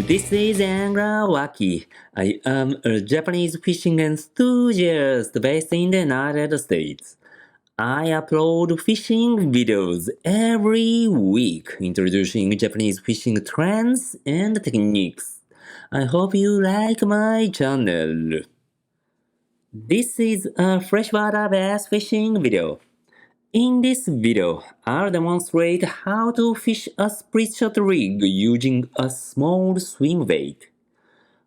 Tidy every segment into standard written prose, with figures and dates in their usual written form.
This is Angler Waki. I am a Japanese fishing enthusiast based in the United States. I upload fishing videos every week introducing Japanese fishing trends and techniques. I hope you like my channel. This is a freshwater bass fishing video. In this video, I'll demonstrate how to fish a split shot rig using a small swim bait.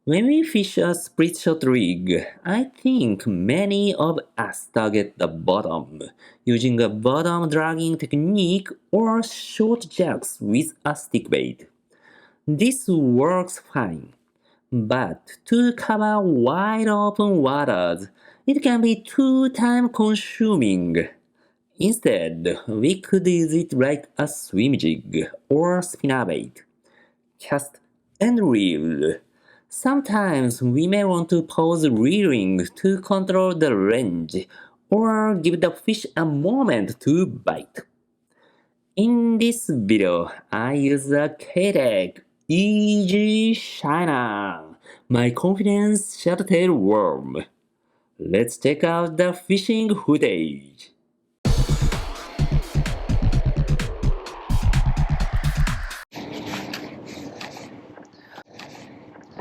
When we fish a split shot rig, I think many of us target the bottom using a bottom dragging technique or short jerks with a stick bait. This works fine, but to cover wide open waters, it can be too time consuming. Instead, we could use it like a swim jig or spinnerbait. Cast and reel. Sometimes we may want to pause reeling to control the range or give the fish a moment to bite. In this video, I use a Keitech Easy Shiner, my confidence shuttle worm. Let's check out the fishing footage.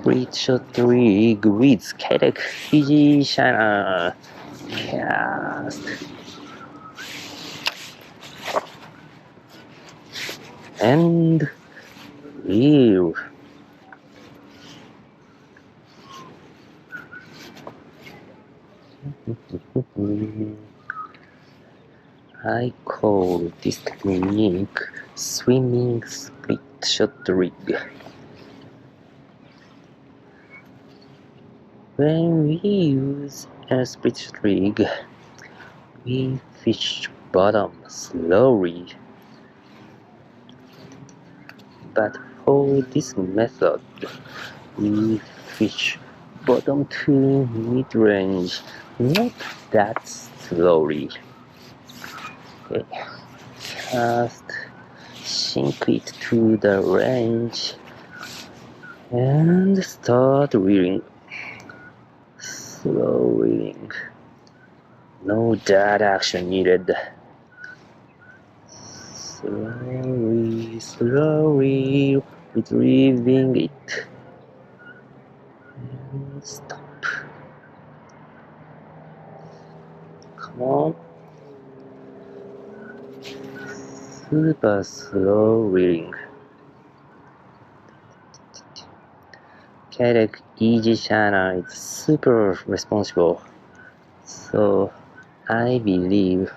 Split shot rig with Keitech Easy Shiner. Cast and reel. I call this technique swimming split shot rig. When we use a split shot rig, we fish bottom slowly. But for this method, we fish bottom to mid-range, not that slowly. Okay. Just sink it to the range and start reeling. Slow reeling. No dart action needed. Slowly retrieving it. And stop. Come on. Super slow reeling. Keitech Easy Shiner is super responsible. So I believe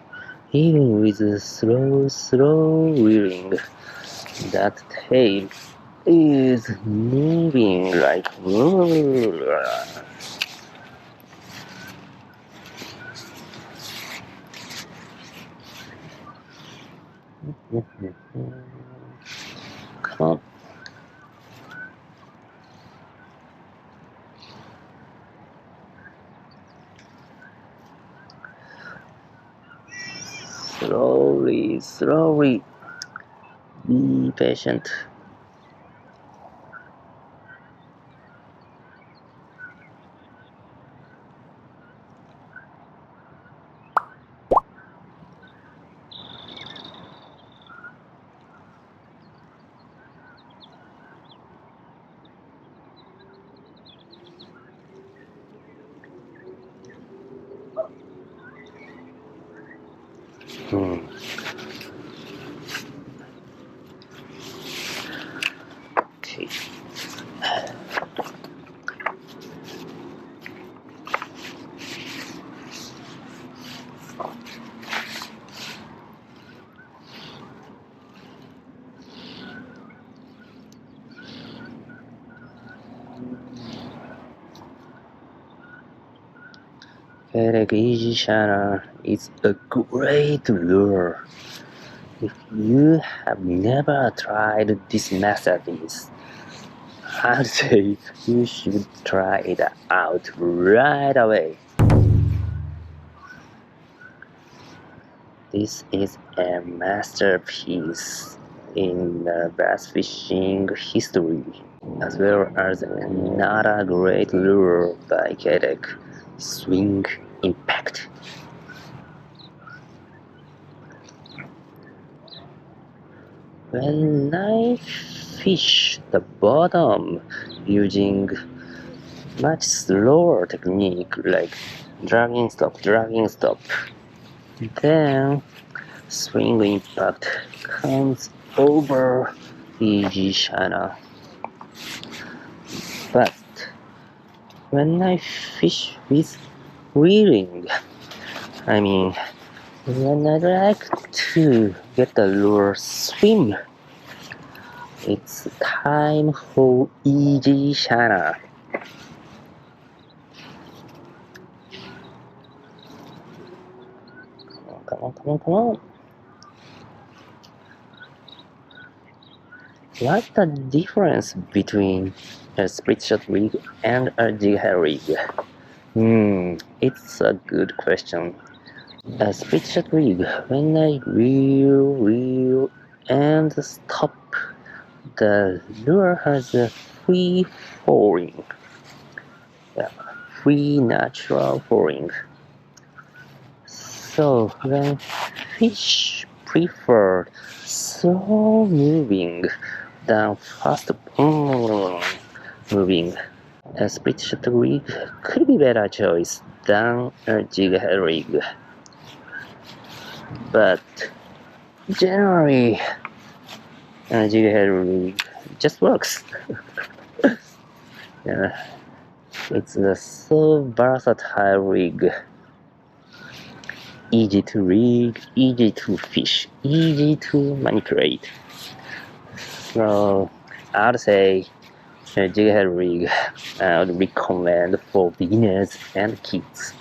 even with slow reeling, that tail is moving like come on. Slowly. Be patient. Okay. Keitech Easy Shiner is a great lure. If you have never tried this masterpiece, I'd say you should try it out right away. This is a masterpiece in bass fishing history. as well as another great lure by Keitech, Swing Impact. When I fish the bottom using much slower technique like dragging stop, then Swing Impact comes over Easy Shiner. But when I fish with reeling, when I like to get the lure swim, it's time for Easy Shiner. Come on. What's the difference between a split shot rig and a jig head rig? It's a good question. A split shot rig, when I reel and stop, the lure has a free natural falling. So when fish prefer slow moving than fast moving, a split shot rig could be better choice than a jig head rig. But generally, a jig head rig just works. It's a so versatile rig. Easy to rig, easy to fish, easy to manipulate. So I'd say a jig head rig I would recommend for beginners and kids.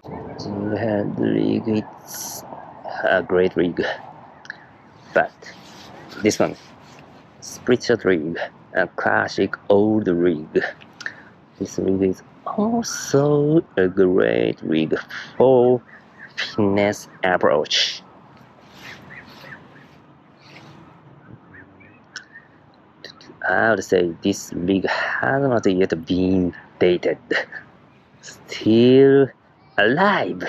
Jig head rig, it's a great rig. But this one, split shot rig, a classic old rig. This rig is also a great rig for finesse approach. I would say this rig has not yet been dated. Still alive.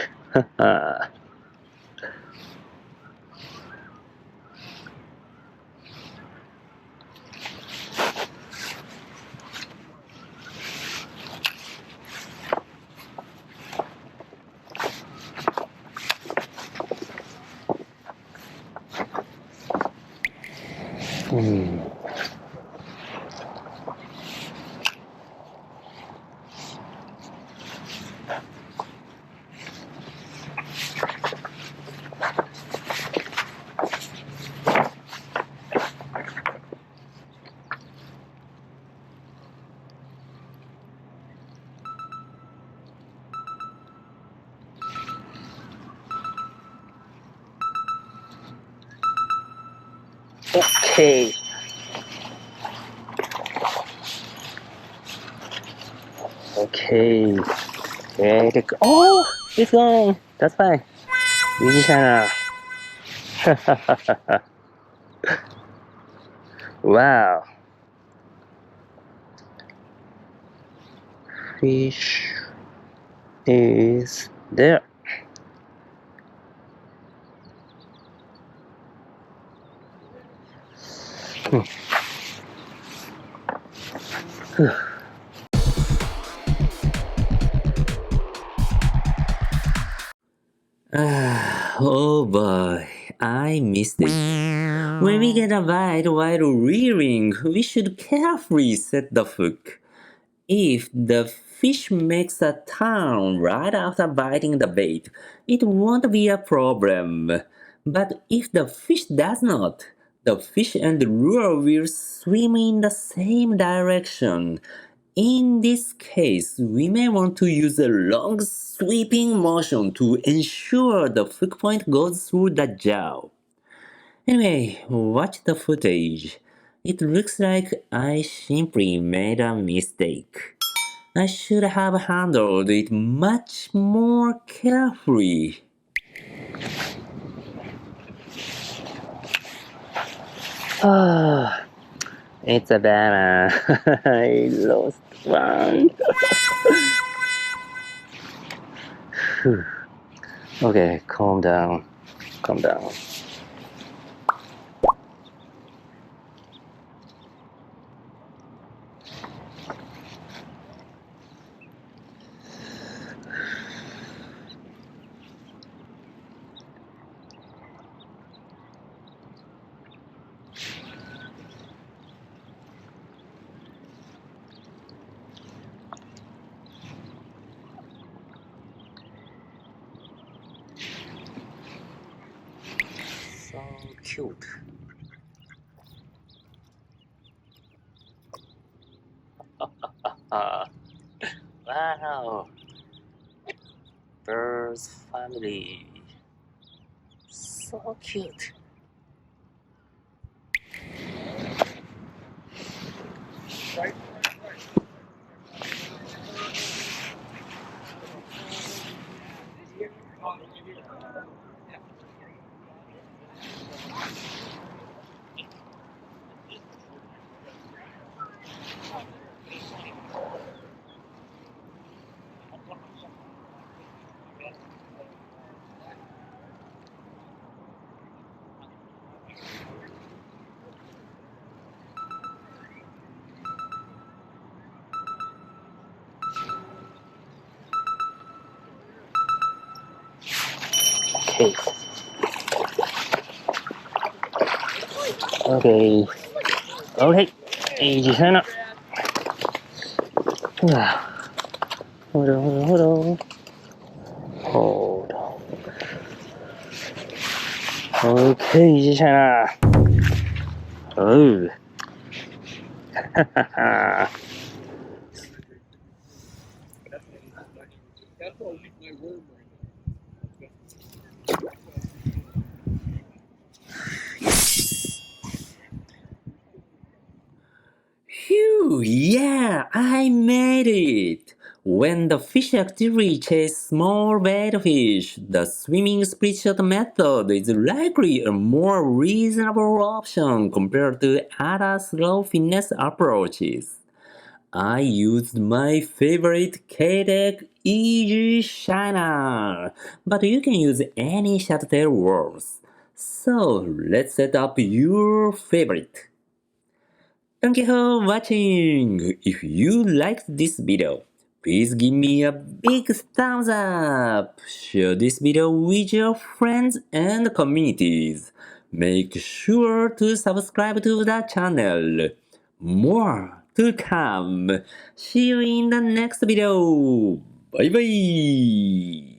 Okay. Oh, it's gone. That's fine. Easy Shiner. Wow. Fish is there. Oh boy, I missed it. When we get a bite while rearing, we should carefully set the hook. If the fish makes a turn right after biting the bait, it won't be a problem. But if the fish does not, the fish and the lure will swim in the same direction. In this case, we may want to use a long sweeping motion to ensure the hook point goes through the jaw. Anyway, watch the footage. It looks like I simply made a mistake. I should have handled it much more carefully. It's a banana. I lost one. Okay, calm down. Calm down. So cute. Wow. Birds family. So cute. Okay. Okay. Okay. Easy shiner. Hold on, hold on. Hold on. Okay, easy shiner. Oh. Phew, yeah, I made it! When the fish actively chase small bait fish, the swimming split shot method is likely a more reasonable option compared to other slow finesse approaches. I used my favorite Keitech Easy Shiner, but you can use any shut-tail worms. So let's set up your favorite. Thank you for watching. If you liked this video, please give me a big thumbs up. Share this video with your friends and communities. Make sure to subscribe to the channel. More to come. See you in the next video. Bye bye.